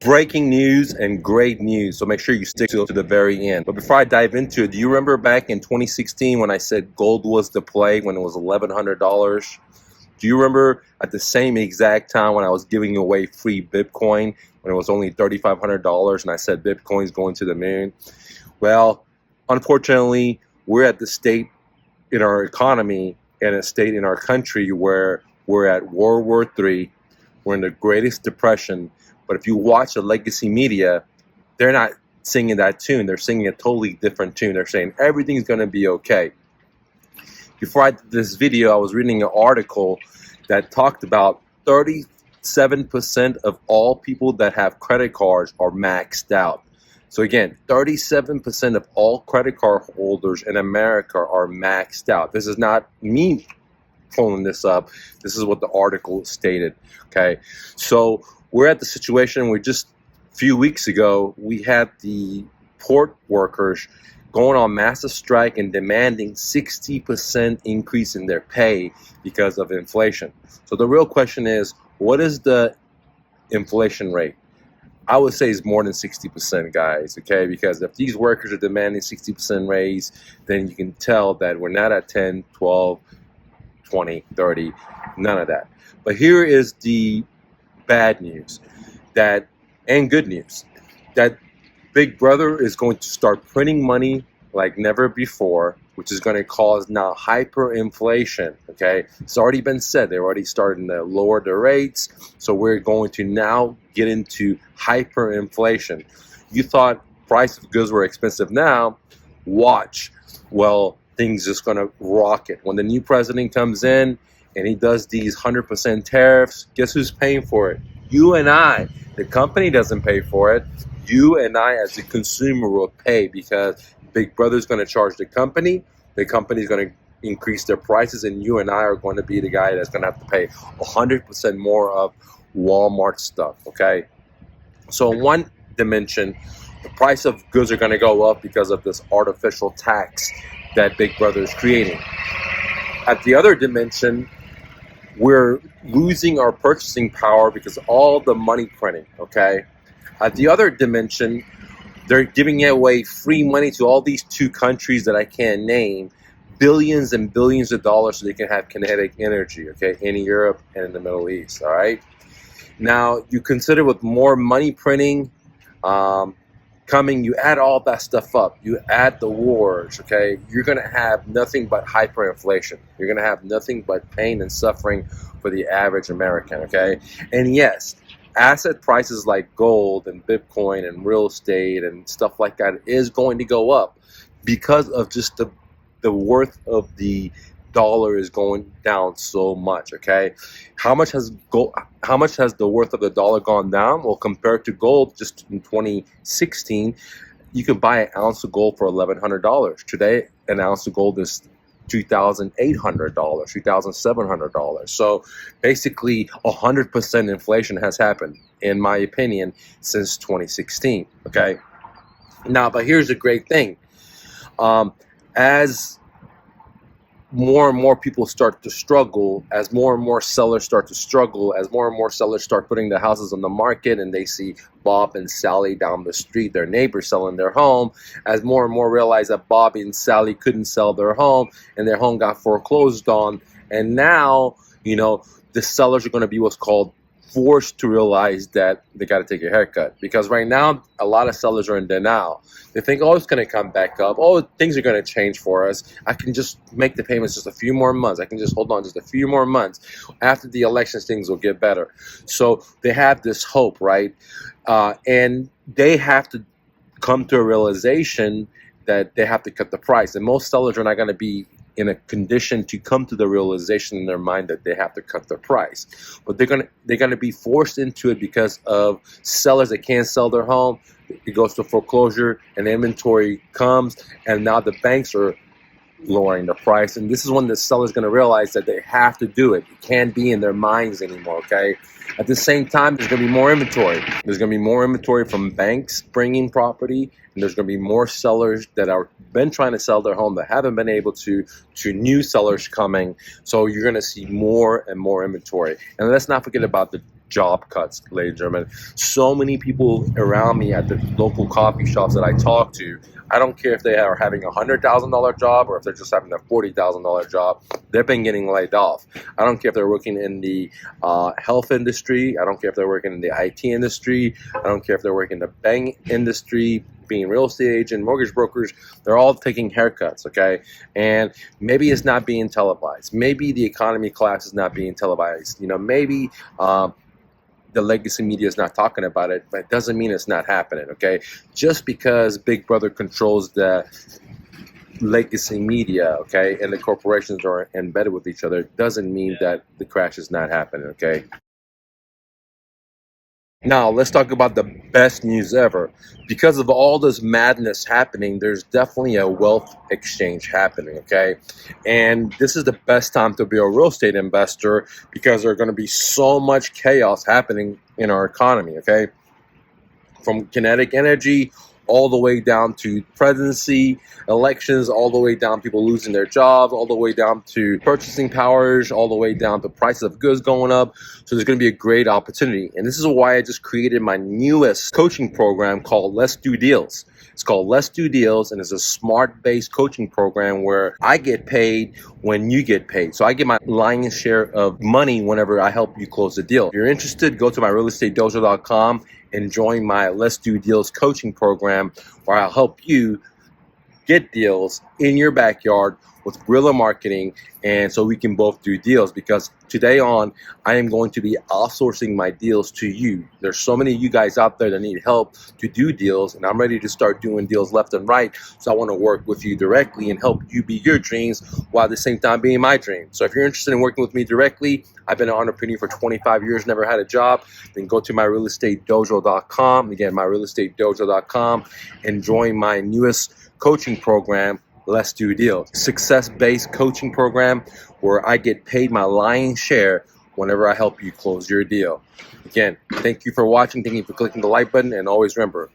Breaking news and great news, so make sure you stick to the very end. But before I dive into it, do you remember back in 2016 when I said gold was the play when it was $1,100? Do you remember at the same exact time when I was giving away free Bitcoin when it was only $3,500 and I said Bitcoin's going to the moon? Well, unfortunately, we're at the state in our economy and a state in our country where we're at World War III. We're in the greatest depression. But if you watch the legacy media, they're not singing that tune. They're singing a totally different tune. They're saying everything's going to be okay. Before I did this video, I was reading an article that talked about 37% of all people that have credit cards are maxed out. So again, 37% of all credit card holders in America are maxed out. This is not me pulling this up. This is what the article stated. Okay, so we're at the situation where just a few weeks ago, we had the port workers going on massive strike and demanding 60% increase in their pay because of inflation. So the real question is, what is the inflation rate? I would say it's more than 60%, guys, okay? Because if these workers are demanding 60% raise, then you can tell that we're not at 10, 12, 20, 30, none of that. But here is the bad news and good news, that Big Brother is going to start printing money like never before, which is going to cause now hyperinflation. Okay, it's already been said. They're already starting to lower the rates, so we're going to now get into hyperinflation. You thought price of goods were expensive now. Watch. Well, things just going to rocket. When the new president comes in and he does these 100% tariffs, guess who's paying for it? You and I. The company doesn't pay for it. You and I as a consumer will pay because Big Brother's going to charge the company is going to increase their prices, and you and I are going to be the guy that's going to have to pay 100% more of Walmart stuff, okay? So in one dimension, the price of goods are going to go up because of this artificial tax that Big Brother is creating. At the other dimension, we're losing our purchasing power because of all the money printing, okay? At the other dimension, they're giving away free money to all these two countries that I can't name, billions and billions of dollars so they can have kinetic energy, okay, in Europe and in the Middle East, all right? Now, you consider with more money printing coming, you add all that stuff up, you add the wars, okay, you're going to have nothing but hyperinflation. You're going to have nothing but pain and suffering for the average American, okay? And yes, asset prices like gold and Bitcoin and real estate and stuff like that is going to go up because of just the worth of the dollar is going down so much, okay? How much has the worth of the dollar gone down? Well, compared to gold, just in 2016, you could buy an ounce of gold for $1,100. Today, an ounce of gold is $2,800, $2,700. So basically 100% inflation has happened, in my opinion, since 2016, okay? Now, but here's the great thing. As more and more people start to struggle, as more and more sellers start to struggle, as more and more sellers start putting their houses on the market and they see Bob and Sally down the street, their neighbors selling their home, as more and more realize that Bob and Sally couldn't sell their home and their home got foreclosed on, and now, you know, the sellers are going to be what's called forced to realize that they got to take a haircut, because right now a lot of sellers are in denial. They think, oh, it's going to come back up, oh, things are going to change for us, I can just make the payments just a few more months, I can just hold on just a few more months, after the elections things will get better. So they have this hope, right? And they have to come to a realization that they have to cut the price, and most sellers are not going to be in a condition to come to the realization in their mind that they have to cut their price. But they're gonna be forced into it because of sellers that can't sell their home. It goes to foreclosure and the inventory comes, and now the banks are lowering the price. And this is when the seller's gonna realize that they have to do it. It can't be in their minds anymore, okay? At the same time, there's gonna be more inventory. There's gonna be more inventory from banks bringing property, and there's gonna be more sellers that are been trying to sell their home that haven't been able to new sellers coming. So you're gonna see more and more inventory. And let's not forget about the job cuts, ladies and gentlemen. So many people around me at the local coffee shops that I talk to, I don't care if they are having a $100,000 job or if they're just having a $40,000 job, they've been getting laid off. I don't care if they're working in the health industry. I don't care if they're working in the IT industry. I don't care if they're working in the bank industry, being real estate agent, mortgage brokers. They're all taking haircuts, okay? And maybe it's not being televised. Maybe the economy collapse is not being televised. You know, maybe the legacy media is not talking about it, but it doesn't mean it's not happening, okay? Just because Big Brother controls the legacy media, okay, and the corporations are embedded with each other, doesn't mean that the crash is not happening, okay? Now, let's talk about the best news ever. Because of all this madness happening, there's definitely a wealth exchange happening, okay? And this is the best time to be a real estate investor because there's going to be so much chaos happening in our economy, okay? From kinetic energy all the way down to presidency, elections, all the way down people losing their jobs, all the way down to purchasing powers, all the way down to prices of goods going up. So there's going to be a great opportunity. And this is why I just created my newest coaching program called Let's Do Deals. It's called Let's Do Deals, and it's a smart-based coaching program where I get paid when you get paid. So I get my lion's share of money whenever I help you close the deal. If you're interested, go to myrealestatedojo.com and join my Let's Do Deals coaching program where I'll help you get deals in your backyard with guerrilla marketing, and so we can both do deals, because today on I am going to be outsourcing my deals to you. There's so many of you guys out there that need help to do deals, and I'm ready to start doing deals left and right. So I want to work with you directly and help you be your dreams while at the same time being my dream. So if you're interested in working with me directly, I've been an entrepreneur for 25 years, never had a job, then go to myrealestatedojo.com. Again, myrealestatedojo.com, and join my newest coaching program, Let's Do Deals. Success-based coaching program where I get paid my lion's share whenever I help you close your deal. Again, thank you for watching. Thank you for clicking the like button. And always remember,